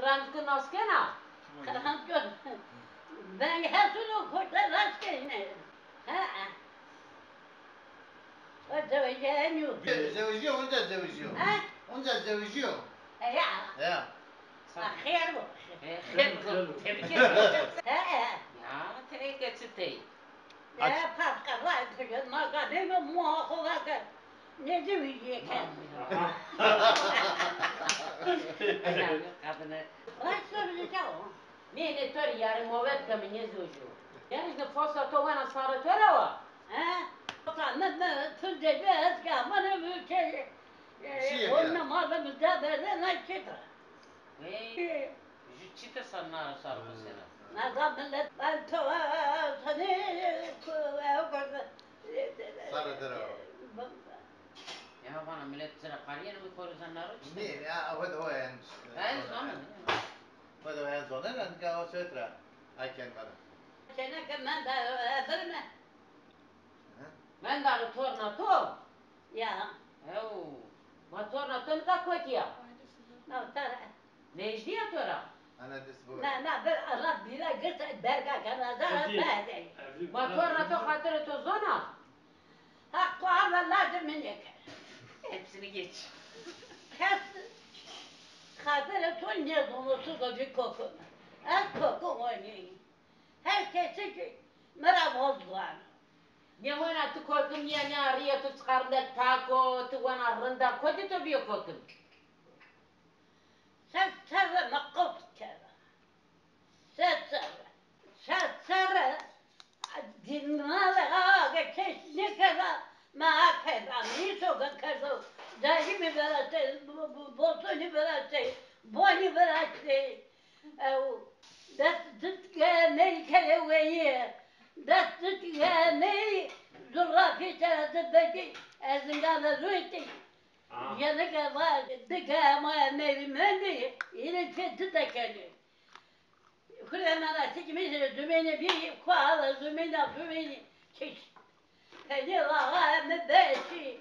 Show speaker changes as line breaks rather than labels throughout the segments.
Kırankın askena.
Kırankın. Ben hepsini kurtar askene. Ha. Отзываю.
Завезю, он да завезю.
А?
Он да завезю.
Ya.
Ya.
Hayır bu.
Tebrik ederim.
Ha.
Ya tebrik etsin.
Ya paska var kızım. Magademi muhafaka. Ne diyecek?
Kadını.
Başka bir şey o.
Mine tori yarın movet kami ne zuju. Yani ne fosa tovana sarı tora var.
Ha? Kanı tüzde bez kamını mülke. Onun malımızda böyle ne çıtır.
Çite sanna sarı sena.
Nazam millet ben tova seni
Sarı tora.
Ya bana millet sıra kariyer mi koruzanlar o
Ne ya o en.
Ben sonra.
O en sonra ben ka o sötra. Ayken bana.
Sene kemen de verme.
Ben de torna to.
Ya.
Evo. Ma torna to nka kotiya.
Navtara.
Necdi ya tora.
Ana des bu.
Na bir Arap bile git berga kanada bade.
Ma torna to hatırı to zona.
Hakkı lazım minik.
Hepsini geç.
Kes. Hatırı to ne donusu da bir koku. Az koku oynayın. Herkesi ki merhaba oldular.
Ne wana tu korkum ya ne arıyor tu çıkarında tako tu wana rında kodi to biyo korkum.
Sen sarı makot kere. Sen sarı. Dinle aga keşne kadar mahkeda niso kadar dahi mi verate botoni verate boni verate o dat me kere veye dat me zurafi tarafı beki ezingana zuyti yana kadar dıga ma mevi yine fetti de kendi Kur'an'a çekmiş zümeni bir kuala zümeni çek. Hadi la beşi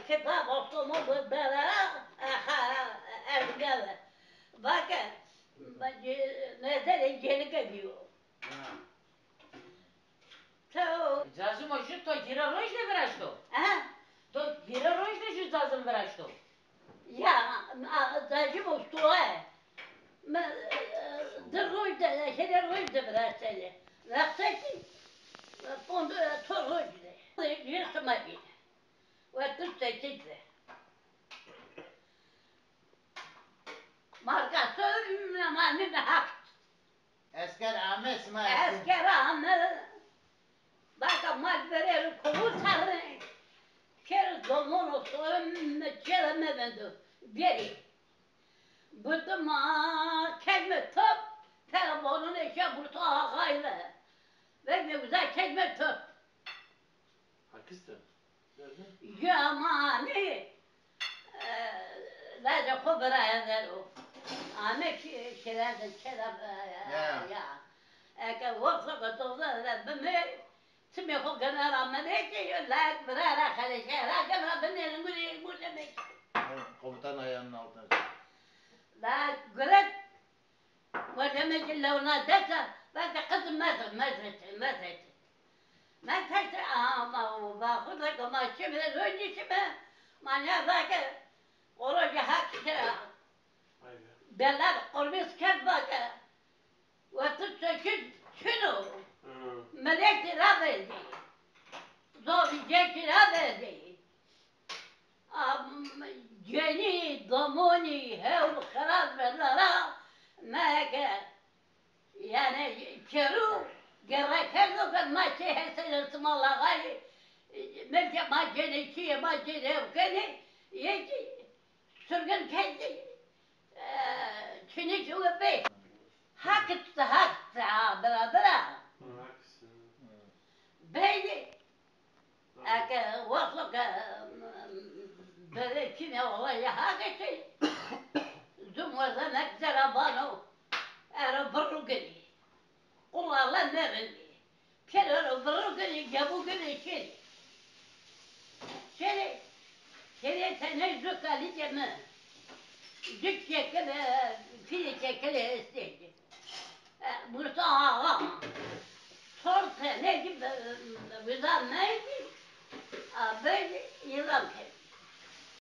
kitap okumu bu bela ergele. Bakın ne der geri geliyor. To
Zazım o şu to gira roj ne veraşto.
ha
To gira roj ne şu zazım veraşto.
ya zacım ustuğa. Derroj de şere roj de biraz seni. Raksaki Pondu torroj de. Yırtmadı. Ve tuttu çıktı. Markası ümmanın hak.
Esker ames ma.
Asker anı. Baka mal verir komutanı. Kere dolmun olsun. Çeleme bendu. Beri. Bıdıma kelime top. Telefonun eşe burta ağayla. Ve ne güzel kelime top.
Pakistan.
Yamani. Lâce kubra ederu. Ame şerede şerab ya. Eke voksa katolda da bime timi ho gana ramane ki lâk bırara khale şehra gana bime nguri demek.
Komutan ayağının altına.
La gret ve demek levna desa ben de kızım mezret. Ben tekrar ama o bakı da kama şimdi önce manya bakı oraya hak şera. Beller qorbis kez bakı. Ve tutsakin şunu. Melek tira verdi. Zobice tira verdi. Ceni, domoni, hevl, kharaz verlara. Meke. Yani keru. Gereker de ben maçı hesen ısmarla gali. Melke maçını çiğ maçını evkeni. Yeki. Sürgün kendi. Çini çuğu bey. Hakıttı beraber. Beyli. Ake vasık böyle kime olayı hakıttı. Zumurdan ekzera banu. Era burru geli. Kullarla nerendi. Kerere burru geli gabu geli şeri. Şeri tene zükali cemi. Zük çekene, fili çekene. kele istedi. Bursa ağa. Sorsa ne gibi vizan neydi? Böyle yılan